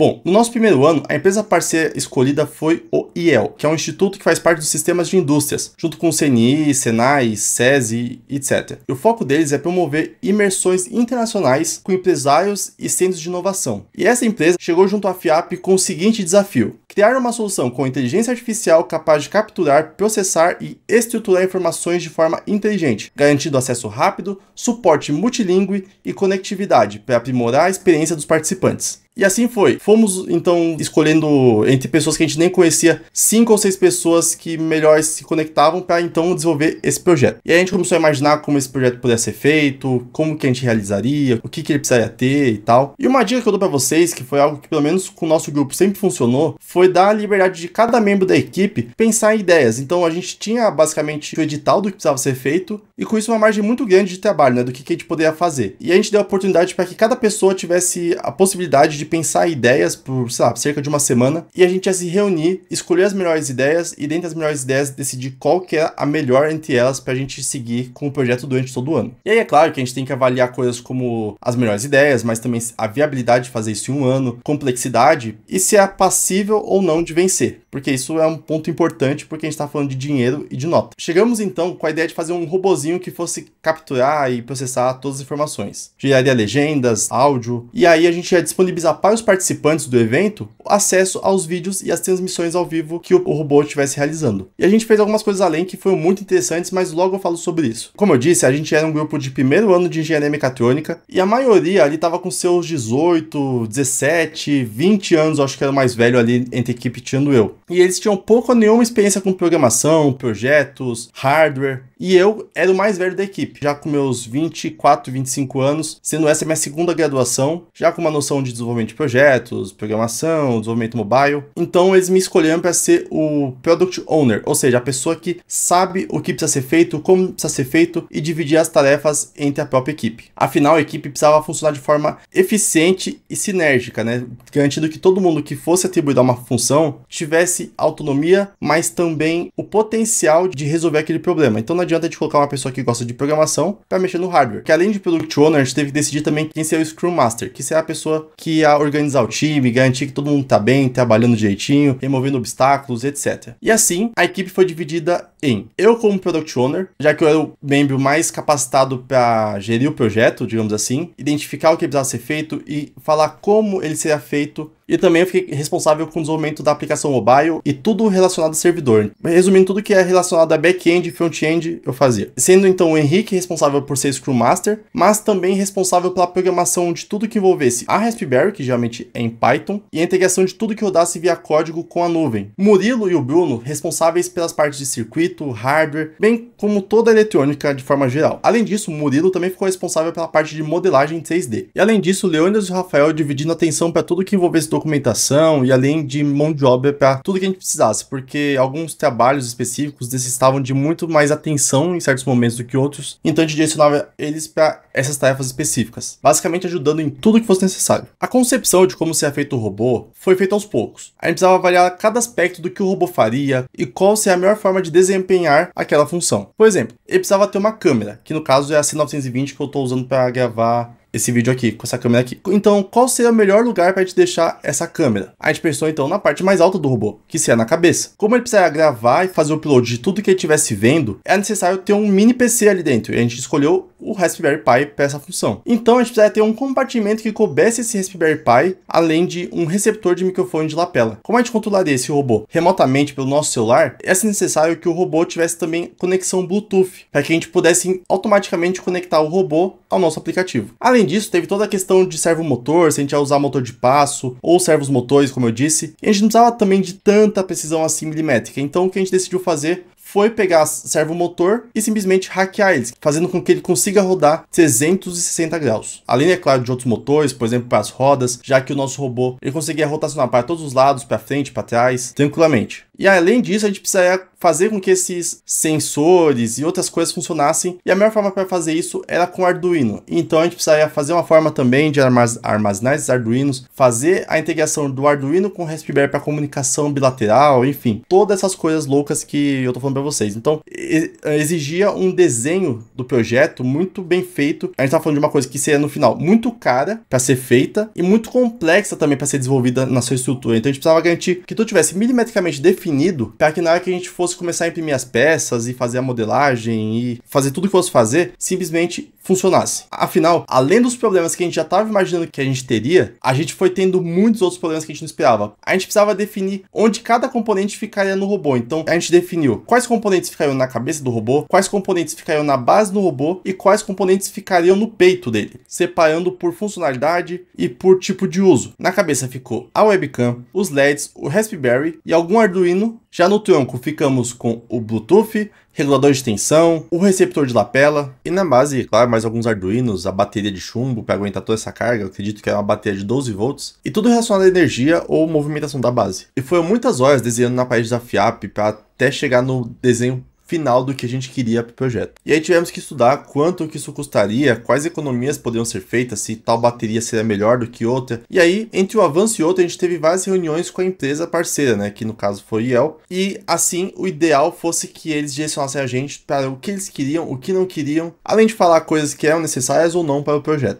Bom, no nosso primeiro ano, a empresa parceira escolhida foi o IEL, que é um instituto que faz parte dos sistemas de indústrias, junto com o CNI, Senai, SESI, etc. E o foco deles é promover imersões internacionais com empresários e centros de inovação. E essa empresa chegou junto à FIAP com o seguinte desafio: criar uma solução com inteligência artificial capaz de capturar, processar e estruturar informações de forma inteligente, garantindo acesso rápido, suporte multilingüe e conectividade para aprimorar a experiência dos participantes. E assim foi. Fomos, então, escolhendo entre pessoas que a gente nem conhecia, 5 ou 6 pessoas que melhor se conectavam para, então, desenvolver esse projeto. E aí a gente começou a imaginar como esse projeto pudesse ser feito, como que a gente realizaria, o que ele precisaria ter e tal. E uma dica que eu dou para vocês, que foi algo que, pelo menos com o nosso grupo, sempre funcionou, foi dar a liberdade de cada membro da equipe pensar em ideias. Então, a gente tinha, basicamente, o edital do que precisava ser feito, e com isso uma margem muito grande de trabalho, né, do que a gente poderia fazer. E a gente deu a oportunidade para que cada pessoa tivesse a possibilidade de pensar ideias por, sei lá, cerca de uma semana, e a gente ia se reunir, escolher as melhores ideias e, dentre as melhores ideias, decidir qual que é a melhor entre elas pra gente seguir com o projeto durante todo o ano. E aí é claro que a gente tem que avaliar coisas como as melhores ideias, mas também a viabilidade de fazer isso em um ano, complexidade e se é passível ou não de vencer, porque isso é um ponto importante porque a gente tá falando de dinheiro e de nota. Chegamos então com a ideia de fazer um robozinho que fosse capturar e processar todas as informações. Geraria legendas, áudio, e aí a gente ia disponibilizar para os participantes do evento acesso aos vídeos e às transmissões ao vivo que o robô estivesse realizando. E a gente fez algumas coisas além que foram muito interessantes, mas logo eu falo sobre isso. Como eu disse, a gente era um grupo de primeiro ano de engenharia mecatrônica e a maioria ali estava com seus 18, 17, 20 anos, eu acho que era o mais velho ali entre a equipe, tirando eu. E eles tinham pouco ou nenhuma experiência com programação, projetos, hardware. E eu era o mais velho da equipe, já com meus 24, 25 anos, sendo essa minha segunda graduação, já com uma noção de desenvolvimento de projetos, programação, desenvolvimento mobile. Então eles me escolheram para ser o Product Owner, ou seja, a pessoa que sabe o que precisa ser feito, como precisa ser feito e dividir as tarefas entre a própria equipe. Afinal, a equipe precisava funcionar de forma eficiente e sinérgica, né? Garantindo que todo mundo que fosse atribuído a uma função tivesse autonomia, mas também o potencial de resolver aquele problema. Então não adianta a gente colocar uma pessoa que gosta de programação para mexer no hardware, que além de Product Owner, a gente teve que decidir também quem seria o Scrum Master, que seria a pessoa que ia organizar o time, garantir que todo mundo tá bem, trabalhando direitinho, removendo obstáculos, etc. E assim, a equipe foi dividida em eu como Product Owner, já que eu era o membro mais capacitado para gerir o projeto, digamos assim, identificar o que precisava ser feito e falar como ele seria feito. E também eu fiquei responsável com o desenvolvimento da aplicação mobile e tudo relacionado ao servidor. Resumindo, tudo que é relacionado a back-end e front-end eu fazia. Sendo então o Henrique responsável por ser Scrum Master, mas também responsável pela programação de tudo que envolvesse a Raspberry, que geralmente é em Python, e a integração de tudo que rodasse via código com a nuvem. Murilo e o Bruno responsáveis pelas partes de circuito, hardware, bem como toda a eletrônica de forma geral. Além disso, o Murilo também ficou responsável pela parte de modelagem 3D. E além disso, o Leônidas e o Rafael dividindo a atenção para tudo que envolvesse documentação e além de mão de obra para tudo que a gente precisasse, porque alguns trabalhos específicos necessitavam de muito mais atenção em certos momentos do que outros, então a gente direcionava eles para essas tarefas específicas, basicamente ajudando em tudo que fosse necessário. A concepção de como seria feito o robô foi feita aos poucos. A gente precisava avaliar cada aspecto do que o robô faria e qual seria a melhor forma de desempenhar aquela função. Por exemplo, ele precisava ter uma câmera, que no caso é a C920 que eu estou usando para gravar esse vídeo aqui, com essa câmera aqui. Então, qual seria o melhor lugar para a gente deixar essa câmera? A gente pensou então na parte mais alta do robô, que seria na cabeça. Como ele precisaria gravar e fazer o upload de tudo que ele estivesse vendo, é necessário ter um mini PC ali dentro, e a gente escolheu o Raspberry Pi para essa função. Então, a gente precisaria ter um compartimento que coubesse esse Raspberry Pi, além de um receptor de microfone de lapela. Como a gente controlaria esse robô remotamente pelo nosso celular, é necessário que o robô tivesse também conexão Bluetooth, para que a gente pudesse automaticamente conectar o robô ao nosso aplicativo. Além disso, teve toda a questão de servomotor, se a gente ia usar motor de passo ou servos motores, como eu disse, e a gente não precisava também de tanta precisão assim milimétrica. Então, o que a gente decidiu fazer foi pegar servomotor e simplesmente hackear eles, fazendo com que ele consiga rodar 360 graus. Além, é claro, de outros motores, por exemplo, para as rodas, já que o nosso robô ele conseguia rotacionar para todos os lados, para frente, para trás, tranquilamente. E além disso, a gente precisaria fazer com que esses sensores e outras coisas funcionassem, e a melhor forma para fazer isso era com Arduino. Então a gente precisaria fazer uma forma também de armazenar esses Arduinos, fazer a integração do Arduino com o Raspberry para comunicação bilateral, enfim, todas essas coisas loucas que eu tô falando para para vocês. Então, exigia um desenho do projeto muito bem feito. A gente tá falando de uma coisa que seria, no final, muito cara para ser feita e muito complexa também para ser desenvolvida na sua estrutura. Então, a gente precisava garantir que tudo tivesse milimetricamente definido para que na hora que a gente fosse começar a imprimir as peças e fazer a modelagem e fazer tudo que fosse fazer, simplesmente funcionasse. Afinal, além dos problemas que a gente já estava imaginando que a gente teria, a gente foi tendo muitos outros problemas que a gente não esperava. A gente precisava definir onde cada componente ficaria no robô. Então, a gente definiu quais componentes ficariam na cabeça do robô, quais componentes ficariam na base do robô e quais componentes ficariam no peito dele, separando por funcionalidade e por tipo de uso. Na cabeça ficou a webcam, os LEDs, o Raspberry e algum Arduino. Já no tronco ficamos com o Bluetooth, regulador de tensão, o receptor de lapela e na base, claro, mais alguns Arduinos, a bateria de chumbo para aguentar toda essa carga, eu acredito que é uma bateria de 12 volts, e tudo relacionado à energia ou movimentação da base. E foram muitas horas desenhando na parede da FIAP para até chegar no desenho final do que a gente queria para o projeto. E aí tivemos que estudar quanto que isso custaria, quais economias poderiam ser feitas, se tal bateria seria melhor do que outra. E aí, entre um avanço e outro, a gente teve várias reuniões com a empresa parceira, né, que no caso foi IEL, e assim o ideal fosse que eles direcionassem a gente para o que eles queriam, o que não queriam, além de falar coisas que eram necessárias ou não para o projeto.